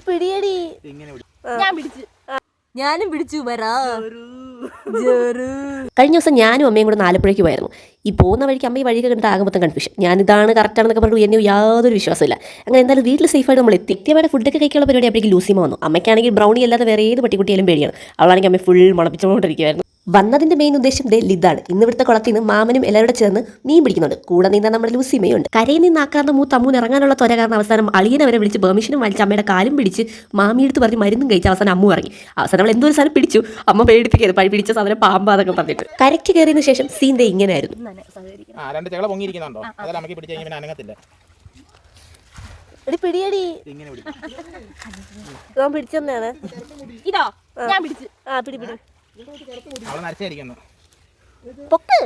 പിടിയടി. ഞാനും പിടിച്ചു വരാ. കഴിഞ്ഞ ദിവസം ഞാനും അമ്മയും കൂടെ ആലപ്പുഴയ്ക്ക് പോയായിരുന്നു. ഈ പോകുന്ന വഴിക്ക് അമ്മ ഈ വഴിയൊക്കെ കണ്ടിട്ട് ആകെ മൊത്തം കൺഫ്യൂഷൻ. ഞാനിതാണ് കറക്റ്റാണെന്നൊക്കെ പറഞ്ഞു എന്നെ യാതൊരു വിശ്വാസമില്ല. അങ്ങനെ എന്തായാലും വീട്ടിൽ സേഫായിട്ട് നമ്മൾ എത്തി. എത്തിയവിടെ ഫുഡൊക്കെ കഴിക്കാനുള്ള പരിപാടി അപ്പോഴേക്ക് ലൂസിമ വന്നു. അമ്മയ്ക്കാണെങ്കിൽ ബ്രൗണി അല്ലാതെ വേറെ ഏത് പട്ടിക്കുട്ടിയാലും പേടിയാണ്. അവളാണെങ്കിൽ അമ്മ ഫുൾ മണപ്പിച്ചുകൊണ്ടിരിക്കുവായിരുന്നു. വന്നതിന്റെ മെയിൻ ഉദ്ദേശം ലിതാണ്. ഇന്ന് ഇവിടുത്തെ കുളത്തിൽ നിന്ന് മാമനും എല്ലാവരും ചേർന്ന് മീൻ പിടിക്കുന്നുണ്ട്. കൂടെ നീന്താൻ നമ്മുടെ ലൂസിമയുണ്ട്. കരയിൽ നിന്ന് ആക്കാതെ അമ്മൂന് ഇറങ്ങാനുള്ള ത്വര കാരണം അവസാനം അളിയനെ വരെ വിളിച്ച് പെർമിഷനും വലിച്ച് അമ്മയുടെ കാലും പിടിച്ച് മാമിയെടുത്ത് പറഞ്ഞ് മരുന്നും കഴിച്ച് അവസാനം അമ്മു ഇറങ്ങി. അവസാനം നമ്മൾ എന്തോ ഒരു സാധനം പിടിച്ചു. അമ്മ പേടിപ്പിക്കരുത്, പിടിച്ച സാധനം പാമ്പാതൊക്കെ പറഞ്ഞിട്ട്. കരയ്ക്ക് കയറിയതിനു ശേഷം സീൻ ഇങ്ങനെയായിരുന്നു. പിടിയടി. പിടിച്ചെന്നാണ് ഇതോ ഞാൻ പിടിച്ചു. ആ പിടി പിടി. പൊക്ക്.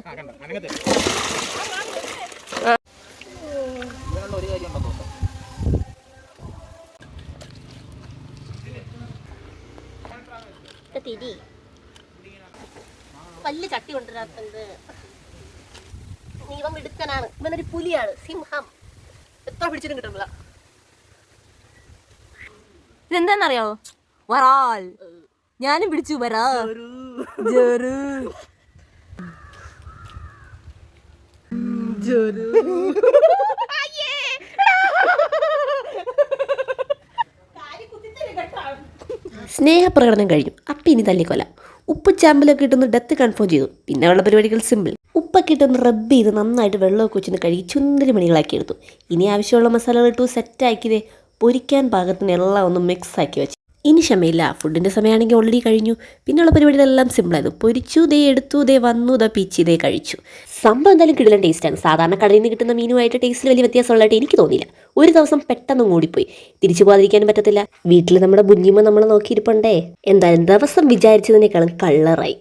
വലിയ ചട്ടി കൊണ്ടുവരാത്തത്. ഇവൻ മിടുക്കനാണ്. ഇവനൊരു പുലിയാണ്, സിംഹം. എത്ര പിടിച്ചിട്ടും കിട്ടുന്നില്ല. ഇതെന്താന്നറിയാവോ? വരാൽ. ഞാനും പിടിച്ചു വരാ. സ്നേഹപ്രകടനം കഴിഞ്ഞു. അപ്പം ഇനി തല്ലിക്കൊല. ഉപ്പ് ചാമ്പലൊക്കെ ഇട്ടൊന്ന് ഡെത്ത് കൺഫേം ചെയ്തു. പിന്നെ ഉള്ള പരിപാടികൾ സിമ്പിൾ. ഉപ്പൊക്കെ ഇട്ടൊന്ന് റബ്ബ് ചെയ്ത് നന്നായിട്ട് വെള്ളമൊക്കെ വെച്ചൊന്ന് കഴുകി ചുന്ദരി മണികളാക്കി എടുത്തു. ഇനി ആവശ്യമുള്ള മസാലകൾ ഇട്ടു സെറ്റാക്കിയതേ പൊരിക്കാൻ പാകത്തിന് എല്ലാം ഒന്ന് മിക്സ് ആക്കി വെച്ചു. ഇനി ക്ഷമയില്ല. ഫുഡിൻ്റെ സമയമാണെങ്കിൽ ഓൾറെഡി കഴിഞ്ഞു. പിന്നെയുള്ള പരിപാടികളെല്ലാം സിമ്പിളായിരുന്നു. പൊരിച്ചു, ദേ എടുത്തു, ദേ വന്നു, ദേ പിച്ചി, ദേ കഴിച്ചു. സംഭവം എന്തായാലും കിടിലൻ ടേസ്റ്റാണ്. സാധാരണ കടയിൽ നിന്ന് കിട്ടുന്ന മീനുമായിട്ട് ടേസ്റ്റിൽ വലിയ വ്യത്യാസമുള്ളതായിട്ട് എനിക്ക് തോന്നിയില്ല. ഒരു ദിവസം പെട്ടെന്ന് ഓടിപ്പോയി. തിരിച്ചു പോകാതിരിക്കാനും പറ്റത്തില്ല. വീട്ടിൽ നമ്മുടെ ബുഞ്ഞിമ്മ നമ്മളെ നോക്കിയിരിപ്പുണ്ടേ. എന്തായാലും ദിവസം വിചാരിച്ചതിനേക്കാളും കളറായി.